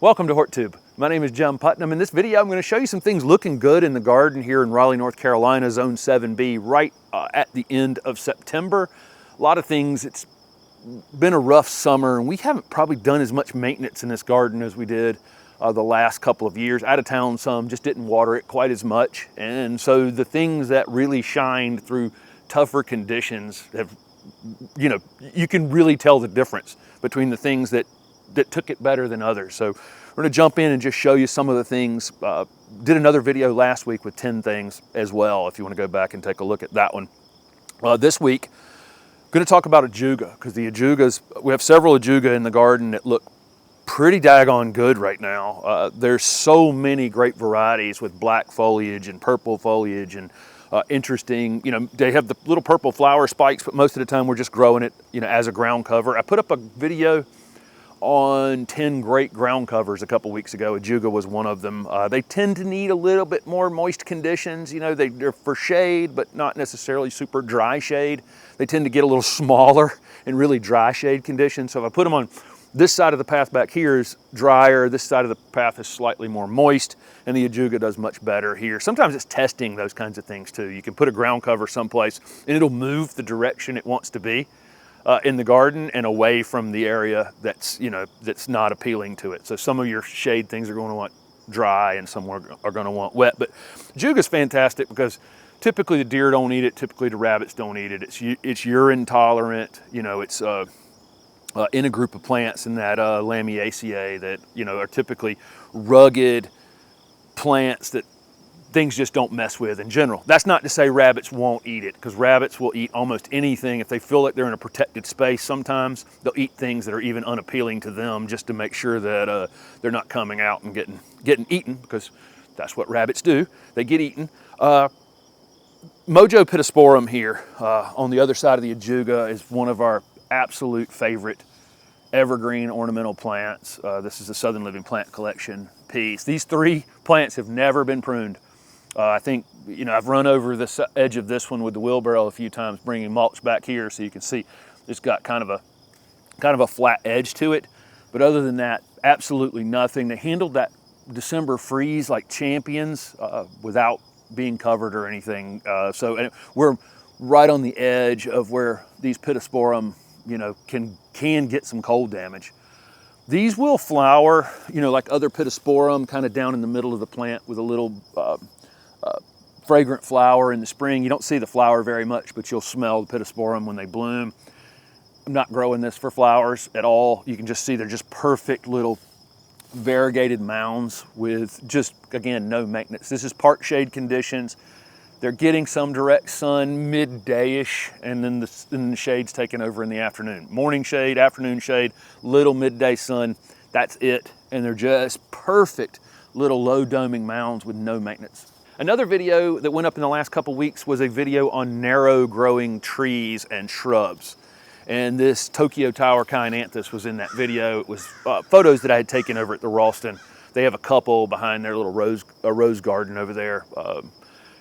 Welcome to HortTube. My name is John Putnam. In this video, I'm going to show you some things looking good in the garden here in Raleigh, North Carolina, Zone 7B, right at the end of September. A lot of things, it's been a rough summer, and we haven't probably done as much maintenance in this garden as we did the last couple of years. Out of town some, just didn't water it quite as much. And so the things that really shined through tougher conditions have, you can really tell the difference between the things that took it better than others. So we're going to jump in and just show you some of the things. Did another video last week with 10 things as well, if you want to go back and take a look at that one. This week, I'm going to talk about Ajuga, because the Ajugas, we have several Ajuga in the garden that look pretty daggone good right now. There's so many great varieties with black foliage and purple foliage and interesting, they have the little purple flower spikes, but most of the time we're just growing it, as a ground cover. I put up a video on 10 great ground covers a couple weeks ago. Ajuga was one of them. They tend to need a little bit more moist conditions. They're for shade, but not necessarily super dry shade. They tend to get a little smaller in really dry shade conditions. So if I put them on this side of the path back here is drier, this side of the path is slightly more moist, and the Ajuga does much better here. Sometimes it's testing those kinds of things too. You can put a ground cover someplace and it'll move the direction it wants to be in the garden and away from the area that's, that's not appealing to it. So some of your shade things are going to want dry and some are going to want wet. But Ajuga's fantastic because typically the deer don't eat it, typically the rabbits don't eat it. It's urine tolerant, it's in a group of plants in that Lamiaceae that, are typically rugged plants that things just don't mess with in general. That's not to say rabbits won't eat it, because rabbits will eat almost anything. If they feel like they're in a protected space, sometimes they'll eat things that are even unappealing to them just to make sure that they're not coming out and getting eaten, because that's what rabbits do. They get eaten. Mojo Pittosporum here on the other side of the Ajuga is one of our absolute favorite evergreen ornamental plants. This is the Southern Living Plant Collection piece. These three plants have never been pruned. I think, I've run over the edge of this one with the wheelbarrow a few times, bringing mulch back here so you can see it's got kind of a flat edge to it. But other than that, absolutely nothing. They handled that December freeze like champions without being covered or anything. So we're right on the edge of where these Pittosporum, can get some cold damage. These will flower, like other Pittosporum, kind of down in the middle of the plant with a little fragrant flower in the spring. You don't see the flower very much, but you'll smell the Pittosporum when they bloom. I'm not growing this for flowers at all. You can just see they're just perfect little variegated mounds with just, again, no maintenance. This is park shade conditions. They're getting some direct sun midday-ish, and then the shade's taking over in the afternoon. Morning shade, afternoon shade, little midday sun, that's it. And they're just perfect little low doming mounds with no maintenance. Another video that went up in the last couple weeks was a video on narrow growing trees and shrubs. And this Tokyo Tower Chionanthus was in that video. It was photos that I had taken over at the Raulston. They have a couple behind their little rose garden over there.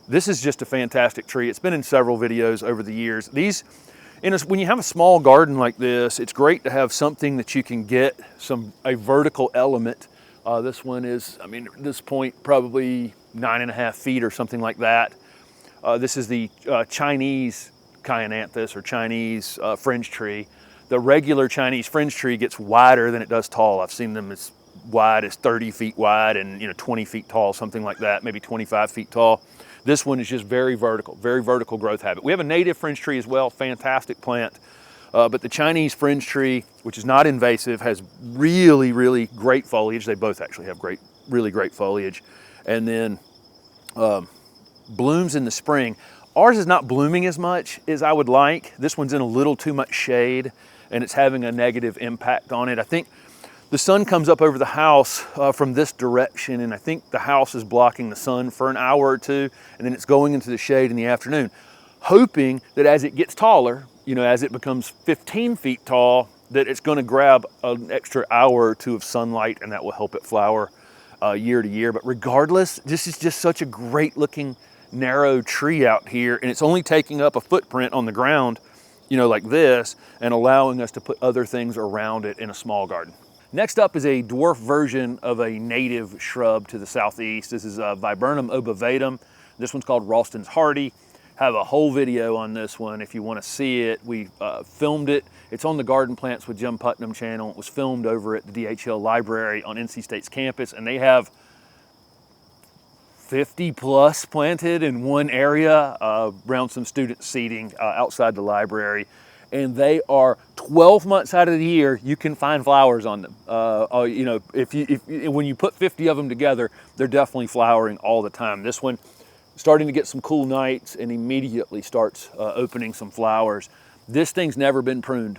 This is just a fantastic tree. It's been in several videos over the years. When you have a small garden like this, it's great to have something that you can get a vertical element. This one is, at this point, probably 9.5 feet or something like that. This is the Chinese Chionanthus or Chinese fringe tree. The regular Chinese fringe tree gets wider than it does tall. I've seen them as wide as 30 feet wide and 20 feet tall, something like that, maybe 25 feet tall. This one is just very vertical growth habit. We have a native fringe tree as well, fantastic plant. But the Chinese fringe tree, which is not invasive, has really great foliage. They both actually have really great foliage. And then blooms in the spring. Ours is not blooming as much as I would like. This one's in a little too much shade, and it's having a negative impact on it. I think the sun comes up over the house from this direction, and I think the house is blocking the sun for an hour or two, and then it's going into the shade in the afternoon, hoping that as it gets taller, as it becomes 15 feet tall, that it's going to grab an extra hour or two of sunlight, and that will help it flower year to year. But regardless, this is just such a great looking narrow tree out here, and it's only taking up a footprint on the ground, like this, and allowing us to put other things around it in a small garden. Next up is a dwarf version of a native shrub to the southeast. This is Viburnum obovatum. This one's called Raulston's hardy. Have a whole video on this one if you want to see it. We filmed it. It's on the Garden Plants with Jim Putnam channel. It was filmed over at the DHL library on NC State's campus, and they have 50 plus planted in one area around some student seating outside the library. And they are 12 months out of the year, you can find flowers on them. You know, when you put 50 of them together, they're definitely flowering all the time. This one, starting to get some cool nights and immediately starts opening some flowers. This thing's never been pruned.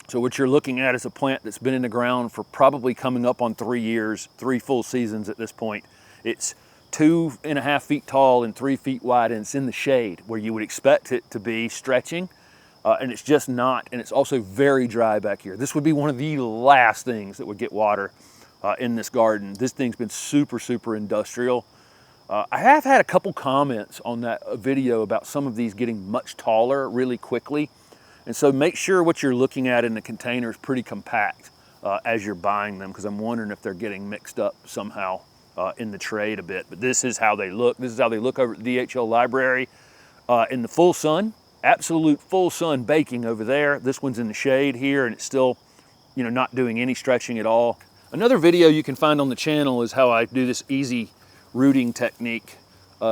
So what you're looking at is a plant that's been in the ground for probably coming up on 3 years, 3 full seasons at this point. It's 2.5 feet tall and 3 feet wide, and it's in the shade where you would expect it to be stretching. And it's just not, and it's also very dry back here. This would be one of the last things that would get water in this garden. This thing's been super, super industrial. I have had a couple comments on that video about some of these getting much taller really quickly. And so make sure what you're looking at in the container is pretty compact as you're buying them, because I'm wondering if they're getting mixed up somehow in the trade a bit. But this is how they look. This is how they look over at the DHL library in the full sun. Absolute full sun baking over there. This one's in the shade here, and it's still, you know, not doing any stretching at all. Another video you can find on the channel is how I do this easy rooting technique,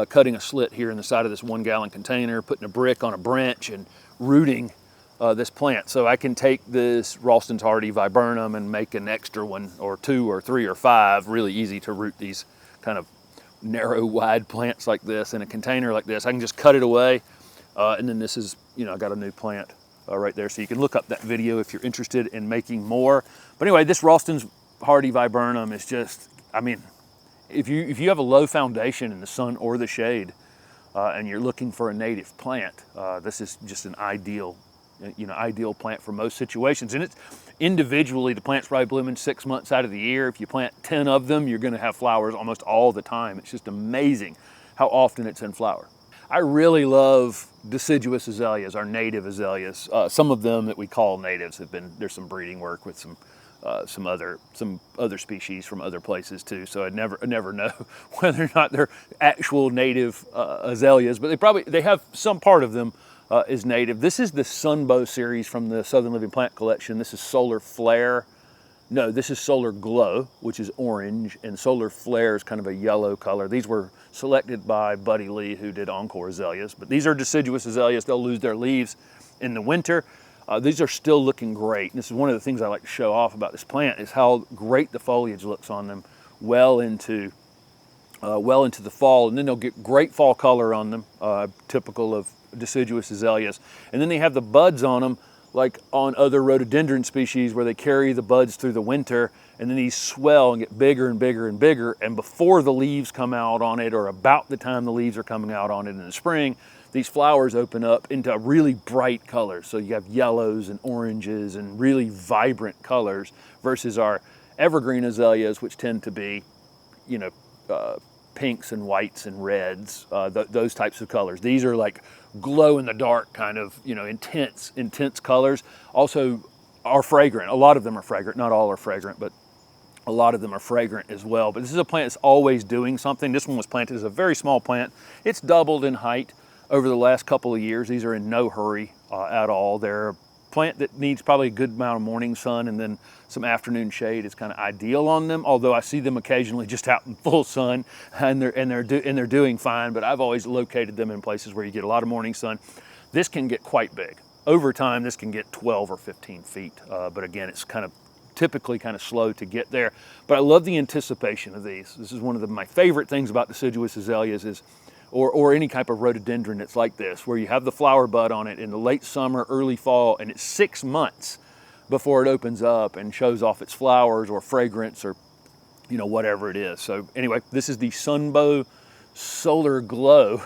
cutting a slit here in the side of this 1 gallon container, putting a brick on a branch and rooting this plant. So I can take this Raulston's hardy Viburnum and make an extra one or 2 or 3 or 5. Really easy to root these kind of narrow, wide plants like this in a container like this. I can just cut it away. And then this is, you know, I got a new plant right there. So you can look up that video if you're interested in making more. But anyway, this Raulston's hardy Viburnum is just, I mean, if you have a low foundation in the sun or the shade and you're looking for a native plant, this is just an ideal, you know, ideal plant for most situations. And it's individually, the plant's probably blooming 6 months out of the year. If you plant 10 of them, you're going to have flowers almost all the time. It's just amazing how often it's in flower. I really love deciduous azaleas, our native azaleas. Some of them that we call natives have been, there's some breeding work with some other species from other places too. So I never know whether or not they're actual native azaleas, but they have some part of them is native. This is the Sunbow series from the Southern Living Plant Collection. This is Solar Flare. No, this is Solar Glow, which is orange, and Solar Flare is kind of a yellow color. These were selected by Buddy Lee, who did Encore azaleas, but these are deciduous azaleas. They'll lose their leaves in the winter. These are still looking great. And this is one of the things I like to show off about this plant is how great the foliage looks on them well into the fall, and then they'll get great fall color on them, typical of deciduous azaleas. And then they have the buds on them like on other rhododendron species where they carry the buds through the winter, and then these swell and get bigger and bigger and bigger, and before the leaves come out on it, or about the time the leaves are coming out on it in the spring, these flowers open up into really bright colors. So you have yellows and oranges and really vibrant colors versus our evergreen azaleas, which tend to be, you know, pinks and whites and reds, those types of colors. These are like glow in the dark kind of, you know, intense colors. Also are fragrant. A lot of them are fragrant. Not all are fragrant, but a lot of them are fragrant as well. But this is a plant that's always doing something. This one was planted as a very small plant. It's doubled in height over the last couple of years. These are in no hurry at all. They're a plant that needs probably a good amount of morning sun, and then some afternoon shade is kind of ideal on them. Although I see them occasionally just out in full sun, and they're doing fine. But I've always located them in places where you get a lot of morning sun. This can get quite big. Over time, this can get 12 or 15 feet. But again, it's typically kind of slow to get there. But I love the anticipation of these. This is one of my favorite things about deciduous azaleas is, or any type of rhododendron that's like this, where you have the flower bud on it in the late summer, early fall, and it's 6 months before it opens up and shows off its flowers or fragrance or, you know, whatever it is. So anyway, this is the Sunbow Solar Glow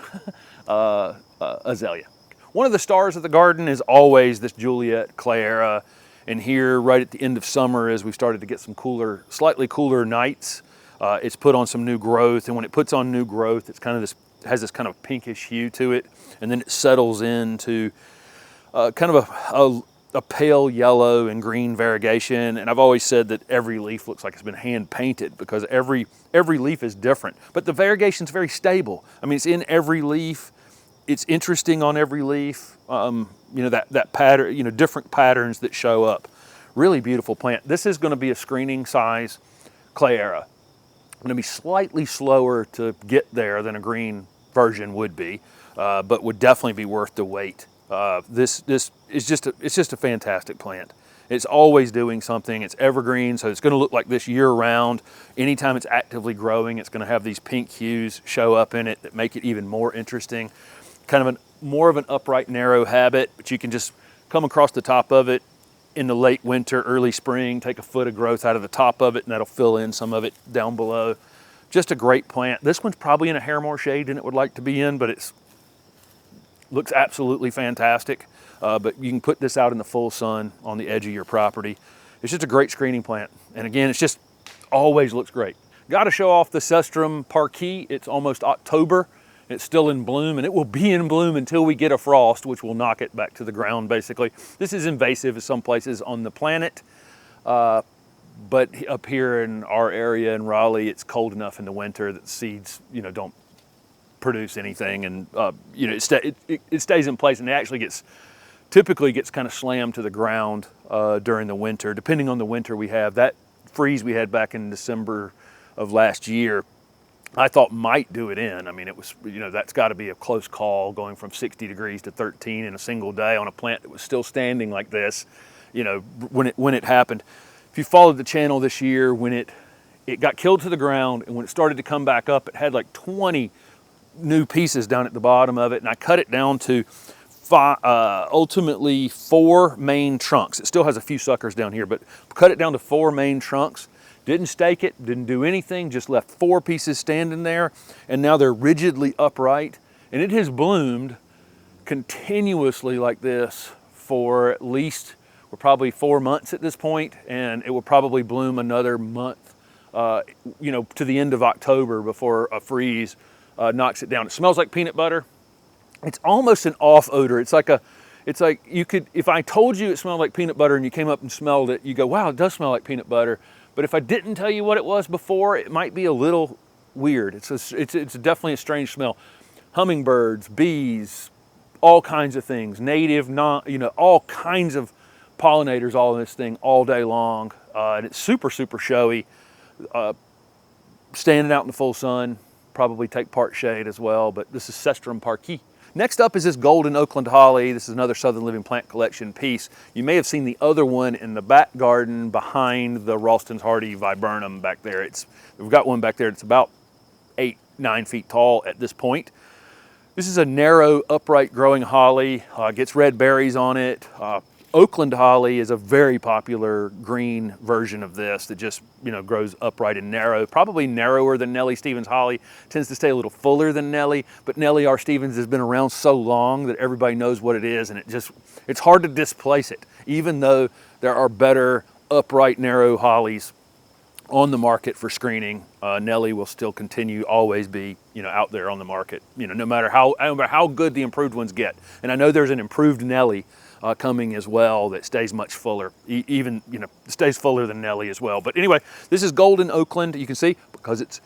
azalea. One of the stars of the garden is always this Juliet, Cleyera, and here right at the end of summer, as we started to get some cooler, slightly cooler nights, it's put on some new growth, and when it puts on new growth, it's kind of this, has this kind of pinkish hue to it, and then it settles into kind of a pale yellow and green variegation, and I've always said that every leaf looks like it's been hand painted because every leaf is different, but the variegation's very stable. I mean, it's in every leaf, it's interesting on every leaf, you know, that pattern, you know, different patterns that show up. Really beautiful plant. This is going to be a screening size Cleyera. Going to be slightly slower to get there than a green version would be, but would definitely be worth the wait. This is just a fantastic plant. It's always doing something. It's evergreen, so it's going to look like this year round. Anytime it's actively growing, it's going to have these pink hues show up in it that make it even more interesting. Kind of more of an upright, narrow habit, but you can just come across the top of it in the late winter, early spring, take a foot of growth out of the top of it, and that'll fill in some of it down below. Just a great plant. This one's probably in a hair more shade than it would like to be in, but it's looks absolutely fantastic. But you can put this out in the full sun on the edge of your property. It's just a great screening plant. And again, it's just always looks great. Got to show off the Cestrum parqui. It's almost October. It's still in bloom, and it will be in bloom until we get a frost, which will knock it back to the ground, basically. This is invasive in some places on the planet, but up here in our area in Raleigh, it's cold enough in the winter that seeds, you know, don't produce anything, and you know, it stays in place, and it actually typically gets kind of slammed to the ground during the winter, depending on the winter we have. That freeze we had back in December of last year, I thought might do it in. I mean, it was, you know, that's got to be a close call, going from 60 degrees to 13 in a single day on a plant that was still standing like this, you know, when it happened. If you followed the channel this year, when it got killed to the ground, and when it started to come back up, it had like 20 new pieces down at the bottom of it, and I cut it down to ultimately 4 main trunks. It still has a few suckers down here, but cut it down to 4 main trunks. Didn't stake it, didn't do anything, just left 4 pieces standing there, and now they're rigidly upright, and it has bloomed continuously like this for at least, we're probably 4 months at this point, and it will probably bloom another month, you know, to the end of October before a freeze knocks it down. It smells like peanut butter. It's almost an off odor. It's like you could, if I told you it smelled like peanut butter and you came up and smelled it, you go, wow, it does smell like peanut butter. But if I didn't tell you what it was before, it might be a little weird. It's definitely a strange smell. Hummingbirds, bees, all kinds of things, native, you know, all kinds of pollinators all in this thing all day long. And it's super, super showy. Standing out in the full sun, probably take part shade as well, but this is Cestrum parqui. Next up is this golden Oakland holly. This is another Southern Living Plant Collection piece. You may have seen the other one in the back garden behind the Raulston's hardy Viburnum back there. We've got one back there that's about 8-9 feet tall at this point. This is a narrow, upright growing holly, gets red berries on it. Oakland holly is a very popular green version of this that just, you know, grows upright and narrow, probably narrower than Nellie Stevens holly, tends to stay a little fuller than Nellie, but Nellie R. Stevens has been around so long that everybody knows what it is, and it's hard to displace it. Even though there are better upright, narrow hollies on the market for screening, Nellie will still continue always be, you know, out there on the market, you know, no matter how good the improved ones get. And I know there's an improved Nellie coming as well that stays much fuller, even, you know, stays fuller than Nellie as well. But anyway, this is golden Oakland. You can see, because it's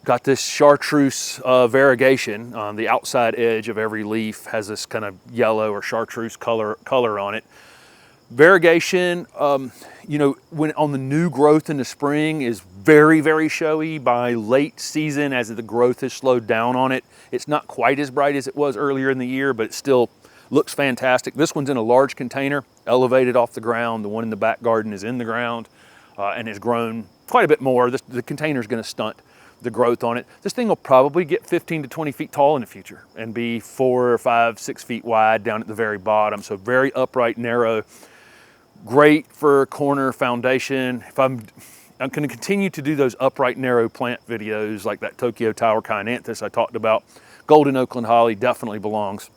got this chartreuse variegation on the outside edge of every leaf, has this kind of yellow or chartreuse color on it. Variegation, you know, when on the new growth in the spring is very, very showy. By late season, as the growth has slowed down on it, it's not quite as bright as it was earlier in the year, but it still looks fantastic. This one's in a large container, elevated off the ground. The one in the back garden is in the ground and has grown quite a bit more. The container's gonna stunt the growth on it. This thing will probably get 15 to 20 feet tall in the future and be 4 or 5, 6 feet wide down at the very bottom. So very upright, narrow, great for corner foundation. If I'm gonna continue to do those upright, narrow plant videos like that Tokyo Tower Chionanthus I talked about. Golden Oakland holly definitely belongs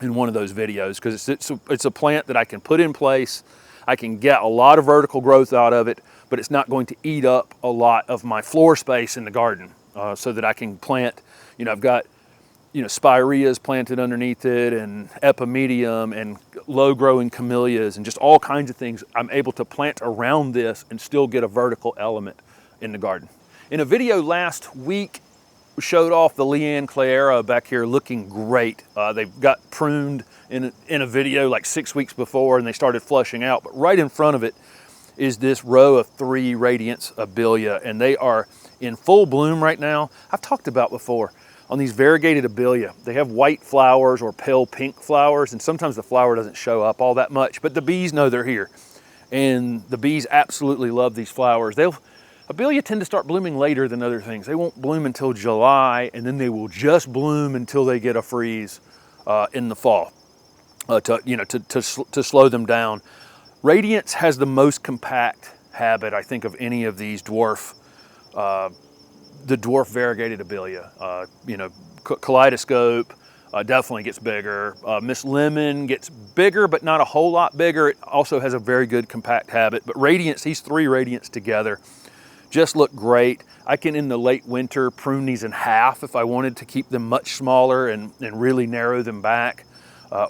in one of those videos, because it's a plant that I can put in place. I can get a lot of vertical growth out of it, but it's not going to eat up a lot of my floor space in the garden, so that I can plant, you know, I've got spireas planted underneath it, and epimedium, and low-growing camellias, and just all kinds of things I'm able to plant around this and still get a vertical element in the garden. In a video last week, we showed off the Cleyera back here looking great. They've got pruned in a video like 6 weeks before, and they started flushing out, but right in front of it is this row of 3 Radiance Abelia, and they are in full bloom right now. I've talked about before on these variegated Abelia, they have white flowers or pale pink flowers, and sometimes the flower doesn't show up all that much, but the bees know they're here, and the bees absolutely love these flowers. Abelia tend to start blooming later than other things. They won't bloom until July, and then they will just bloom until they get a freeze in the fall to slow them down. Radiance has the most compact habit, I think, of any of these dwarf, the dwarf variegated Abelia. Kaleidoscope definitely gets bigger. Miss Lemon gets bigger, but not a whole lot bigger. It also has a very good compact habit. But Radiance, these 3 Radiance together, just look great. I can, in the late winter, prune these in half if I wanted to keep them much smaller and really narrow them back.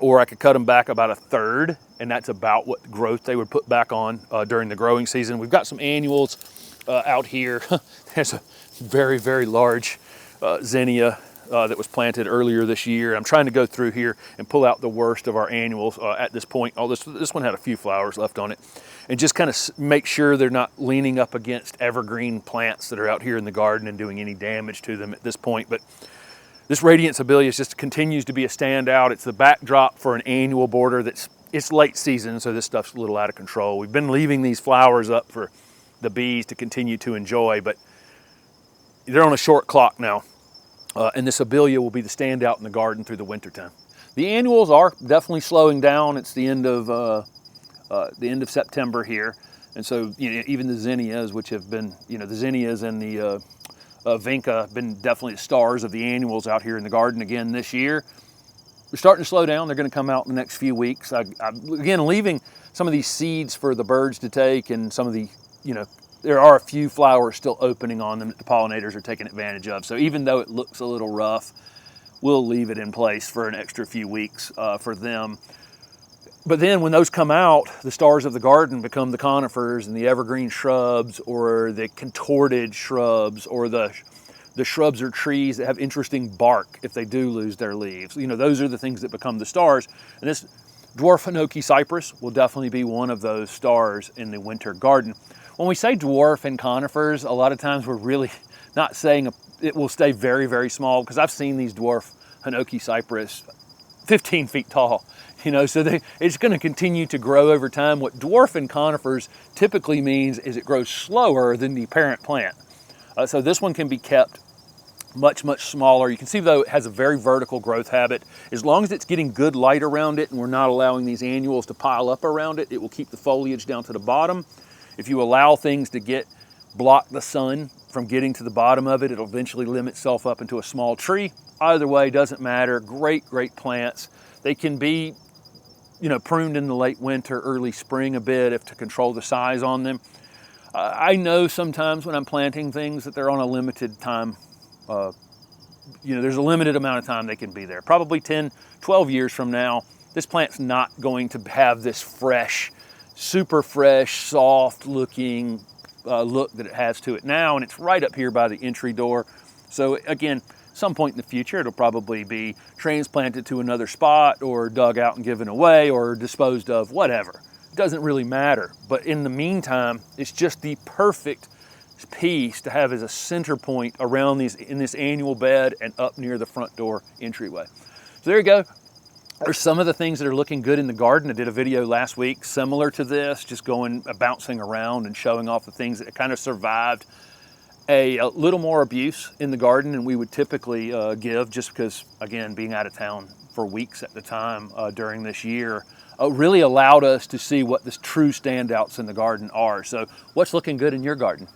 Or I could cut them back about 1/3, and that's about what growth they would put back on during the growing season. We've got some annuals out here. There's a very, very large zinnia that was planted earlier this year. I'm trying to go through here and pull out the worst of our annuals at this point. This one had a few flowers left on it, and just kind of make sure they're not leaning up against evergreen plants that are out here in the garden and doing any damage to them at this point. But this Radiance Abelia just continues to be a standout. It's the backdrop for an annual border it's late season, so this stuff's a little out of control. We've been leaving these flowers up for the bees to continue to enjoy, but they're on a short clock now. And this Abelia will be the standout in the garden through the winter time. The annuals are definitely slowing down. It's the end of September here, and so even the zinnias, which have been the zinnias and the vinca have been definitely the stars of the annuals out here in the garden again this year. They're starting to slow down. They're going to come out in the next few weeks. I'm again leaving some of these seeds for the birds to take, and some of the there are a few flowers still opening on them that the pollinators are taking advantage of. So even though it looks a little rough, we'll leave it in place for an extra few weeks for them. But then when those come out, the stars of the garden become the conifers and the evergreen shrubs, or the contorted shrubs, or the shrubs or trees that have interesting bark if they do lose their leaves. Those are the things that become the stars. And this dwarf Chamaecyparis will definitely be one of those stars in the winter garden. When we say dwarf and conifers, a lot of times we're really not saying it will stay very, very small, because I've seen these dwarf Chamaecyparis 15 feet tall, so it's going to continue to grow over time. What dwarf and conifers typically means is it grows slower than the parent plant. So this one can be kept much, much smaller. You can see, though, it has a very vertical growth habit. As long as it's getting good light around it and we're not allowing these annuals to pile up around it, it will keep the foliage down to the bottom. If you allow things to block the sun from getting to the bottom of it, it'll eventually limit itself up into a small tree. Either way, doesn't matter. Great, great plants. They can be, pruned in the late winter, early spring a bit to control the size on them. I know sometimes when I'm planting things that they're on a limited time. There's a limited amount of time they can be there. Probably 10, 12 years from now, this plant's not going to have this fresh, super fresh, soft looking look that it has to it now, and it's right up here by the entry door. So again, some point in the future, it'll probably be transplanted to another spot, or dug out and given away, or disposed of, whatever. It doesn't really matter. But in the meantime, it's just the perfect piece to have as a center point around in this annual bed and up near the front door entryway. So there you go. There's some of the things that are looking good in the garden. I did a video last week similar to this, just bouncing around and showing off the things that kind of survived a little more abuse in the garden than we would typically give, just because, again, being out of town for weeks at the time during this year really allowed us to see what the true standouts in the garden are. So what's looking good in your garden?